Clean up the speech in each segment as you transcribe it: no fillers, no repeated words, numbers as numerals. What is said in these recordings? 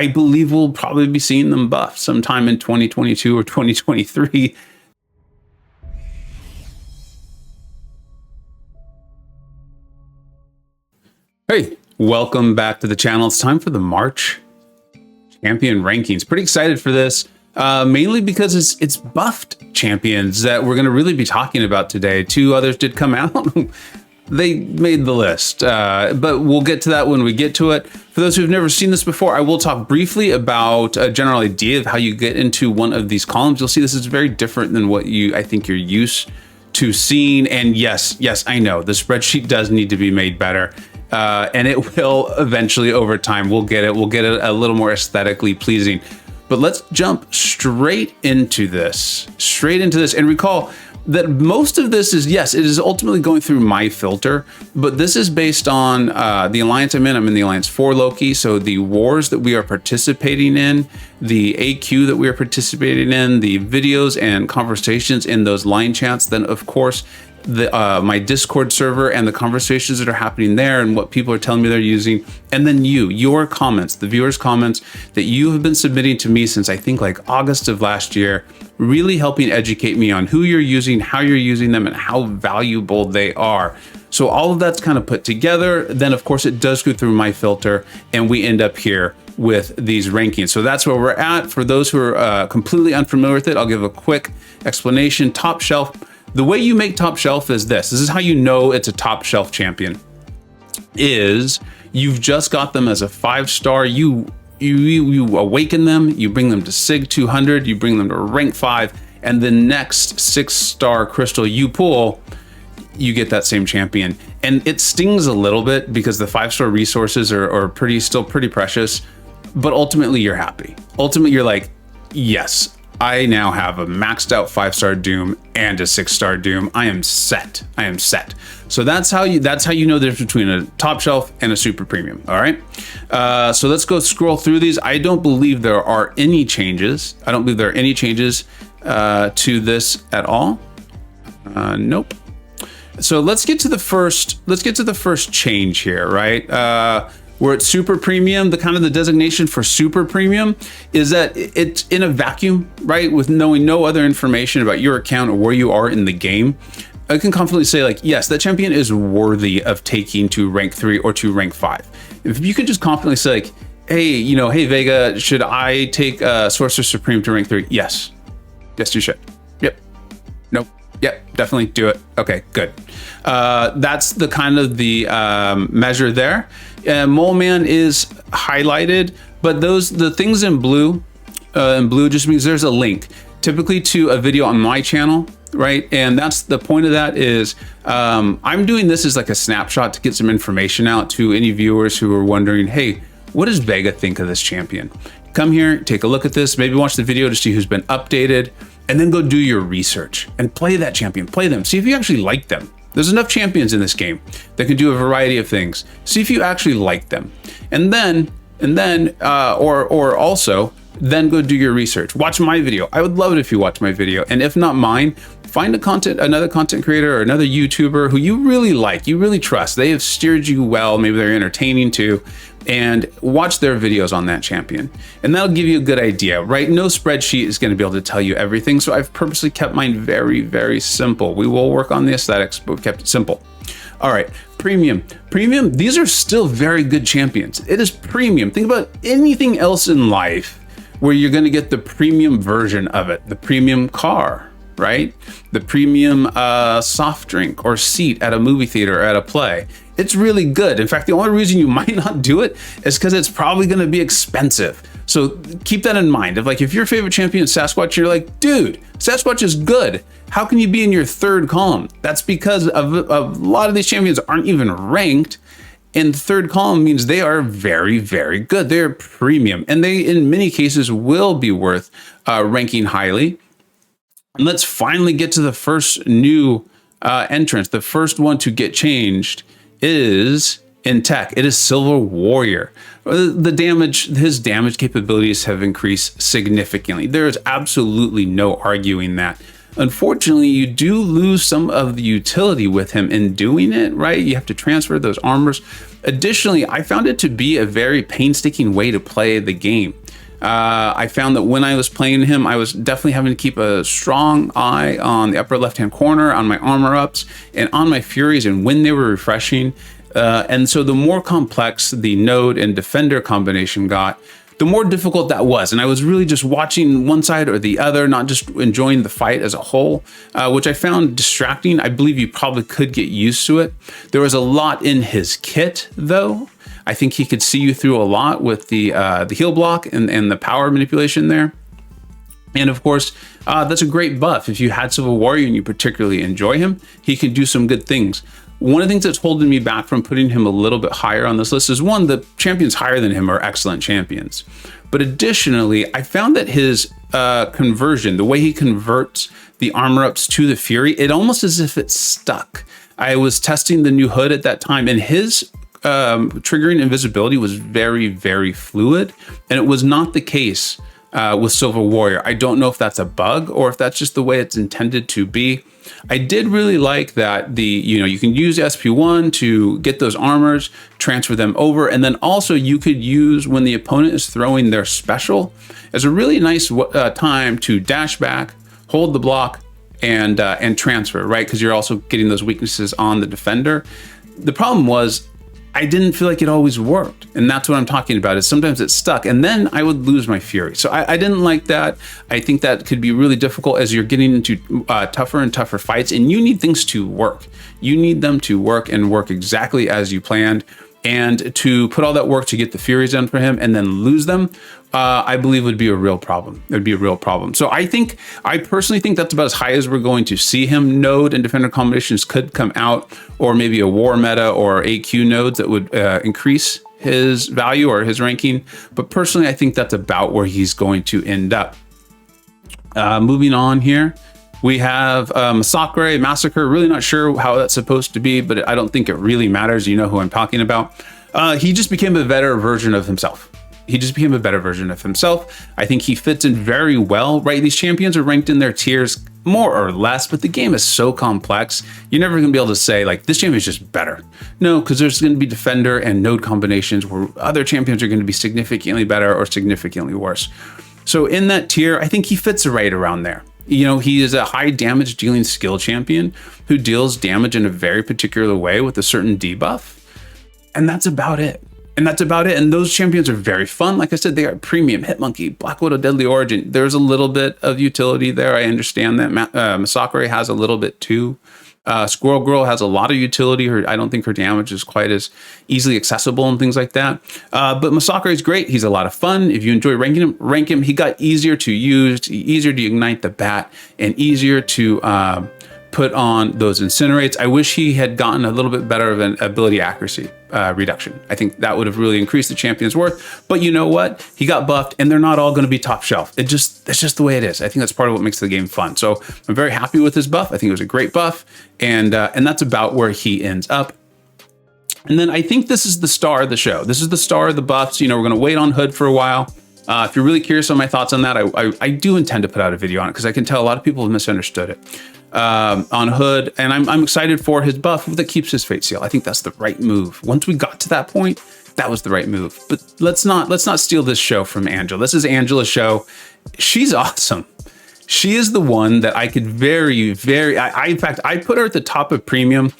I believe we'll probably be seeing them buffed sometime in 2022 or 2023. Hey, welcome back to the channel. It's time for the March champion rankings. Pretty excited for this, mainly because it's buffed champions that we're going to really be talking about today. Two others did come out. They made the list, but we'll get to that when we get to it. For those who've never seen this before, I will talk briefly about a general idea of how you get into one of these columns. You'll see this is very different than what I think you're used to seeing. And yes, I know the spreadsheet does need to be made better. And it will eventually over time. We'll get it a little more aesthetically pleasing. But let's jump straight into this. And recall that most of this is, yes, it is ultimately going through my filter, but this is based on the alliance I'm in. I'm in the Alliance 4 Loki. So the wars that we are participating in, the AQ that we are participating in, the videos and conversations in those line chats, then of course, my Discord server and the conversations that are happening there and what people are telling me they're using, and then your comments, the viewers' comments that you have been submitting to me since I think like August of last year, really helping educate me on who you're using, how you're using them, and how valuable they are. So all of that's kind of put together. Then of course it does go through my filter and we end up here with these rankings. So that's where we're at. For those who are completely unfamiliar with it, I'll give a quick explanation. Top shelf. The way you make top shelf is this. This is how you know it's a top shelf champion. Is you've just got them as a 5-star. You awaken them, you bring them to Sig 200, you bring them to rank 5, and the next 6-star crystal you pull, you get that same champion. And it stings a little bit because the 5-star resources are still pretty precious, but ultimately you're happy. Ultimately you're like, yes, I now have a maxed out 5-star Doom and a 6-star Doom. I am set. So that's how you know the difference between a top shelf and a super premium. All right. So let's go scroll through these. I don't believe there are any changes. To this at all. Nope. So let's get to the first change here, right? We're at super premium. The designation for super premium is that it's in a vacuum, right? With knowing no other information about your account or where you are in the game. I can confidently say, like, yes, that champion is worthy of taking to rank 3 or to rank 5. If you could just confidently say, like, hey, hey, Vega, should I take Sorcerer Supreme to rank 3? Yes, you should. Yep. Nope. Yep, definitely do it. Okay, good. That's the kind of the measure there. Mole Man is highlighted, but the things in blue just means there's a link, typically to a video on my channel, right? And that's the point of that is I'm doing this as like a snapshot to get some information out to any viewers who are wondering, hey, what does Vega think of this champion? Come here, take a look at this, maybe watch the video to see who's been updated, and then go do your research and play that champion, play them, see if you actually like them. There's enough champions in this game that can do a variety of things. See if you actually like them. And then go do your research. Watch my video. I would love it if you watch my video. And if not mine, find another content creator or another YouTuber who you really like, you really trust. They have steered you well. Maybe they're entertaining too. And watch their videos on that champion. And that'll give you a good idea, right? No spreadsheet is going to be able to tell you everything. So I've purposely kept mine very, very simple. We will work on the aesthetics, but we've kept it simple. All right, premium. These are still very good champions. It is premium. Think about anything else in life where you're going to get the premium version of it, the premium car, right? The premium soft drink or seat at a movie theater or at a play. It's really good. In fact, the only reason you might not do it is because it's probably going to be expensive. So keep that in mind. If your favorite champion is Sasquatch, you're like, dude, Sasquatch is good. How can you be in your 3rd column? That's because a lot of these champions aren't even ranked. And the 3rd column means they are very, very good. They're premium, and they, in many cases, will be worth ranking highly. And let's finally get to the first new entrance. The first one to get changed is in tech. It is Silver Warrior. His damage capabilities have increased significantly. There is absolutely no arguing that. Unfortunately, you do lose some of the utility with him in doing it, right? You have to transfer those armors. Additionally, I found it to be a very painstaking way to play the game. I found that when I was playing him, I was definitely having to keep a strong eye on the upper left-hand corner, on my armor ups, and on my Furies and when they were refreshing. And so the more complex the node and defender combination got, the more difficult that was. And I was really just watching one side or the other, not just enjoying the fight as a whole, which I found distracting. I believe you probably could get used to it. There was a lot in his kit, though. I think he could see you through a lot with the heal block and the power manipulation there. And of course, that's a great buff. If you had Civil Warrior and you particularly enjoy him, he can do some good things. One of the things that's holding me back from putting him a little bit higher on this list is, one, the champions higher than him are excellent champions. But additionally, I found that his conversion, the way he converts the armor ups to the Fury, it almost as if it's stuck. I was testing the new hood at that time, and his triggering invisibility was very, very fluid, and it was not the case with Silver Warrior. I don't know if that's a bug or if that's just the way it's intended to be. I did really like that you can use SP1 to get those armors, transfer them over, and then also you could use when the opponent is throwing their special as a really nice time to dash back, hold the block, and transfer, right? Because you're also getting those weaknesses on the defender. The problem was, I didn't feel like it always worked. And that's what I'm talking about, is sometimes it's stuck and then I would lose my Fury. So I didn't like that. I think that could be really difficult as you're getting into tougher and tougher fights, and you need things to work. You need them to work and work exactly as you planned. And to put all that work to get the Furies done for him and then lose them, I believe would be a real problem. It would be a real problem. So I personally think that's about as high as we're going to see him. Node and defender combinations could come out, or maybe a war meta or AQ nodes that would increase his value or his ranking. But personally, I think that's about where he's going to end up. Moving on here. We have Masacre, really not sure how that's supposed to be, but I don't think it really matters. You know who I'm talking about. He just became a better version of himself. I think he fits in very well, right? These champions are ranked in their tiers more or less, but the game is so complex. You're never gonna be able to say like, this champion is just better. No, because there's gonna be defender and node combinations where other champions are gonna be significantly better or significantly worse. So in that tier, I think he fits right around there. You know, he is a high damage dealing skill champion who deals damage in a very particular way with a certain debuff. And that's about it. And those champions are very fun. Like I said, they are premium. Hitmonkey, Black Widow, Deadly Origin. There's a little bit of utility there. I understand that. Masacre has a little bit too. Squirrel Girl has a lot of utility. I don't think her damage is quite as easily accessible and things like that. But Masacre is great. He's a lot of fun. If you enjoy ranking him, rank him. He got easier to use, easier to ignite the bat, and easier to put on those incinerates. I wish he had gotten a little bit better of an ability accuracy reduction. I think that would have really increased the champion's worth. But you know what? He got buffed, and they're not all going to be top shelf. That's just the way it is. I think that's part of what makes the game fun. So I'm very happy with his buff. I think it was a great buff, and that's about where he ends up. And then I think this is the star of the show. This is the star of the buffs. You know, we're going to wait on Hood for a while. If you're really curious on my thoughts on that, I do intend to put out a video on it because I can tell a lot of people have misunderstood it. On Hood, and I'm excited for his buff that keeps his fate seal. I think that's the right move. Once we got to that point, that was the right move. But let's not steal this show from Angela. This is Angela's show. She's awesome. She is the one that I could in fact, I put her at the top of premium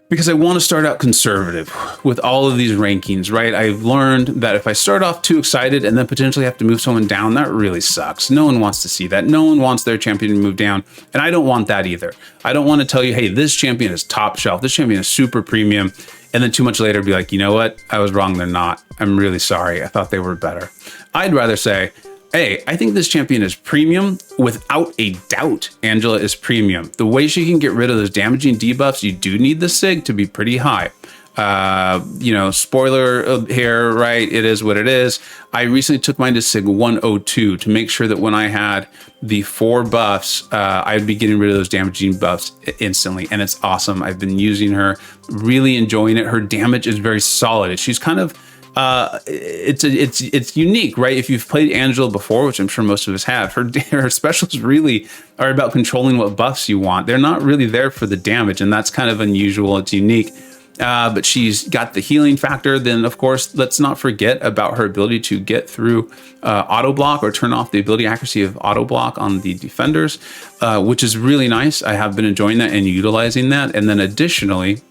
because I want to start out conservative with all of these rankings, right? I've learned that if I start off too excited and then potentially have to move someone down, that really sucks. No one wants to see that. No one wants their champion to move down. And I don't want that either. I don't want to tell you, hey, this champion is top shelf. This champion is super premium. And then too much later be like, you know what? I was wrong. They're not. I'm really sorry. I thought they were better. I'd rather say, hey, I think this champion is premium without a doubt. Angela is premium. The way she can get rid of those damaging debuffs, you do need the SIG to be pretty high. You know, spoiler here, right? It is what it is. I recently took mine to SIG 102 to make sure that when I had the 4 buffs, I'd be getting rid of those damaging buffs instantly. And it's awesome. I've been using her, really enjoying it. Her damage is very solid. She's kind of it's unique, right? If you've played Angela before, which I'm sure most of us have, her specials really are about controlling what buffs you want. They're not really there for the damage, and that's kind of unusual. It's unique. But she's got the healing factor. Then, of course, let's not forget about her ability to get through auto block or turn off the ability accuracy of auto block on the defenders, which is really nice. I have been enjoying that and utilizing that. And then additionally,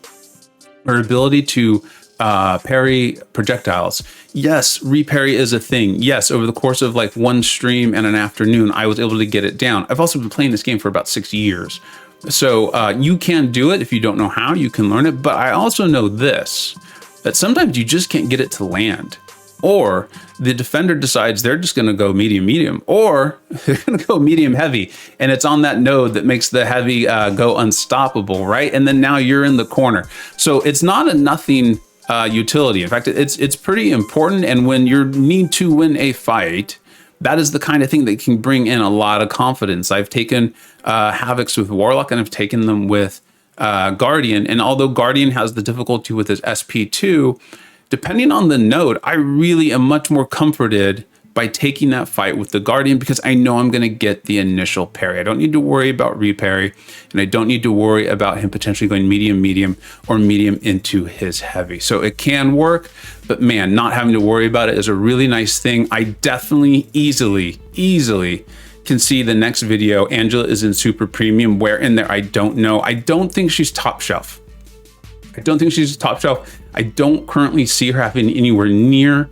her ability to parry projectiles. Yes, reparry is a thing. Yes, over the course of like one stream and an afternoon, I was able to get it down. I've also been playing this game for about 6 years. So you can do it if you don't know how, you can learn it. But I also know this, that sometimes you just can't get it to land. Or the defender decides they're just going to go medium, or they're going to go medium heavy. And it's on that node that makes the heavy go unstoppable, right? And then now you're in the corner. So it's not a nothing utility. In fact, it's pretty important. And when you need to win a fight, that is the kind of thing that can bring in a lot of confidence. I've taken Havocs with Warlock, and I've taken them with Guardian. And although Guardian has the difficulty with his SP2, depending on the node, I really am much more comforted by taking that fight with the Guardian because I know I'm going to get the initial parry. I don't need to worry about reparry, and I don't need to worry about him potentially going medium, or medium into his heavy. So it can work, but man, not having to worry about it is a really nice thing. I definitely easily can see the next video. Angela is in super premium. Where in there, I don't know. I don't think she's top shelf. I don't currently see her having anywhere near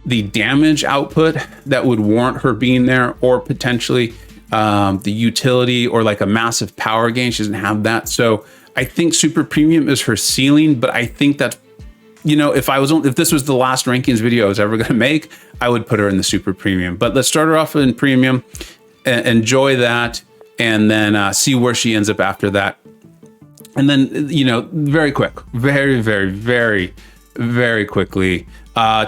the damage output that would warrant her being there, or potentially the utility or like a massive power gain. She doesn't have that. So I think super premium is her ceiling, but I think that's, if this was the last rankings video I was ever going to make, I would put her in the super premium. But let's start her off in premium, enjoy that, and then see where she ends up after that. And then, very quickly,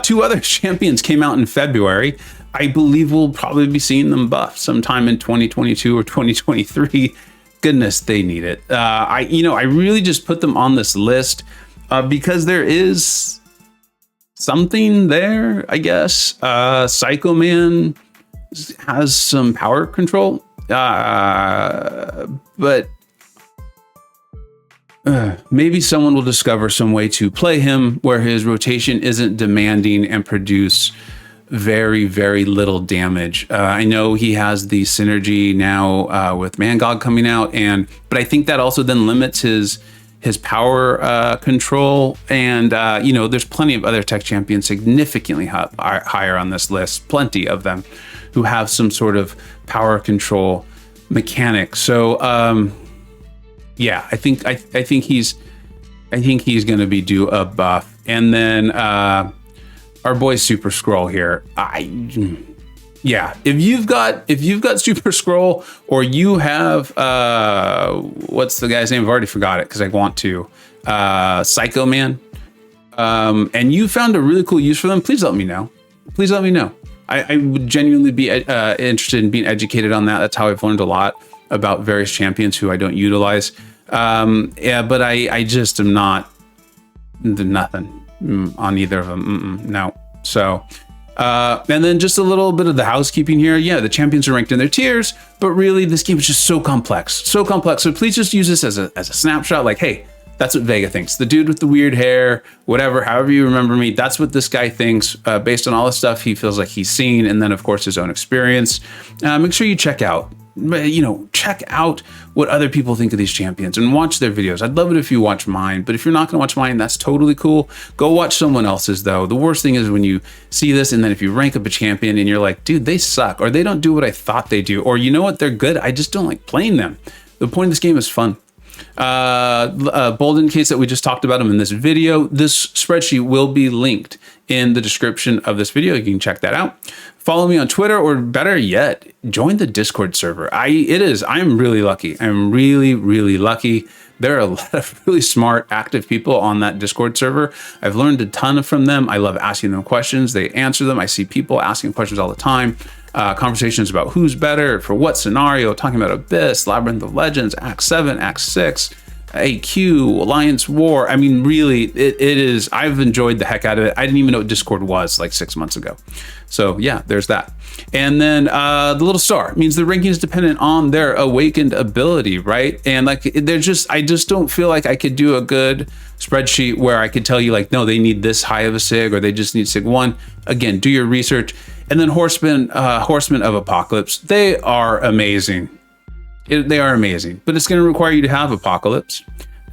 two other champions came out in February. I believe we'll probably be seeing them buffed sometime in 2022 or 2023. Goodness, they need it. I really just put them on this list because there is something there, I guess. Psycho Man has some power control, but maybe someone will discover some way to play him where his rotation isn't demanding and produce very little damage. I know he has the synergy now with MCoC coming out, but I think that also then limits his power control. And there's plenty of other tech champions significantly higher on this list, plenty of them, who have some sort of power control mechanic. So yeah, I think he's going to be due a buff. And then our boy Super Scroll here. If you've got Super Scroll, or you have what's the guy's name? I've already forgot it because I want to. Psycho Man. And you found a really cool use for them. Please let me know. I would genuinely be interested in being educated on that. That's how I've learned a lot about various champions who I don't utilize. But I just am not nothing on either of them. No. So, and then just a little bit of the housekeeping here. Yeah, the champions are ranked in their tiers, but really this game is just so complex. So please just use this as a snapshot. Like, hey, that's what Vega thinks. The dude with the weird hair, whatever, however you remember me, that's what this guy thinks based on all the stuff he feels like he's seen. And then of course his own experience. Make sure you check out what other people think of these champions and watch their videos. I'd love it if you watch mine, but if you're not going to watch mine, that's totally cool. Go watch someone else's though. The worst thing is when you see this and then if you rank up a champion and you're like, dude, they suck, or they don't do what I thought they do, or you know what, they're good, I just don't like playing them. The point of this game is fun. Bolden case that we just talked about him in this video. This spreadsheet will be linked in the description of this video. You can check that out. Follow me on Twitter, or better yet, join the Discord server. I'm really lucky. I'm really lucky. There are a lot of really smart, active people on that Discord server. I've learned a ton from them. I love asking them questions. They answer them. I see people asking questions all the time. Conversations about who's better for what scenario, talking about Abyss, Labyrinth of Legends, Act 7, Act 6. AQ, Alliance War. I mean, really, it is. I've enjoyed the heck out of it. I didn't even know what Discord was like 6 months ago. So yeah, there's that. And then the little star means the ranking is dependent on their awakened ability, right? And like, I just don't feel like I could do a good spreadsheet where I could tell you like, no, they need this high of a sig, or they just need sig 1. Again, do your research. And then Horsemen of Apocalypse, they are amazing. They are amazing, but it's going to require you to have Apocalypse,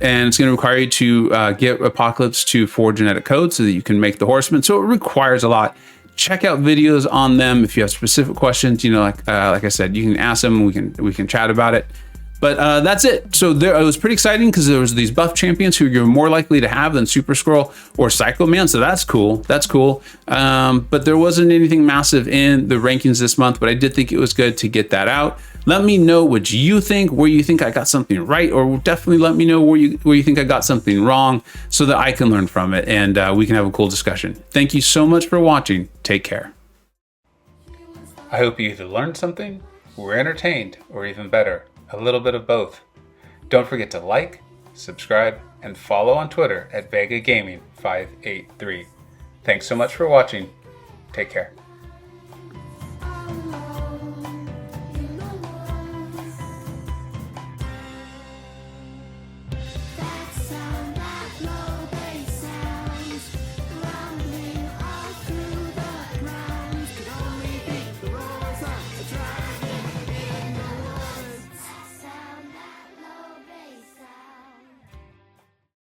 and it's going to require you to get Apocalypse to 4 genetic codes so that you can make the Horsemen. So it requires a lot. Check out videos on them if you have specific questions. You know, like I said, you can ask them. We can chat about it. But that's it. So it was pretty exciting because there was these buff champions who you're more likely to have than Super Scroll or Psycho Man. So that's cool. That's cool. But there wasn't anything massive in the rankings this month, but I did think it was good to get that out. Let me know what you think, where you think I got something right, or definitely let me know where you think I got something wrong so that I can learn from it and we can have a cool discussion. Thank you so much for watching. Take care. I hope you either learned something, were entertained, or even better, a little bit of both. Don't forget to like, subscribe, and follow on Twitter at Vega Gaming 583. Thanks so much for watching. Take care.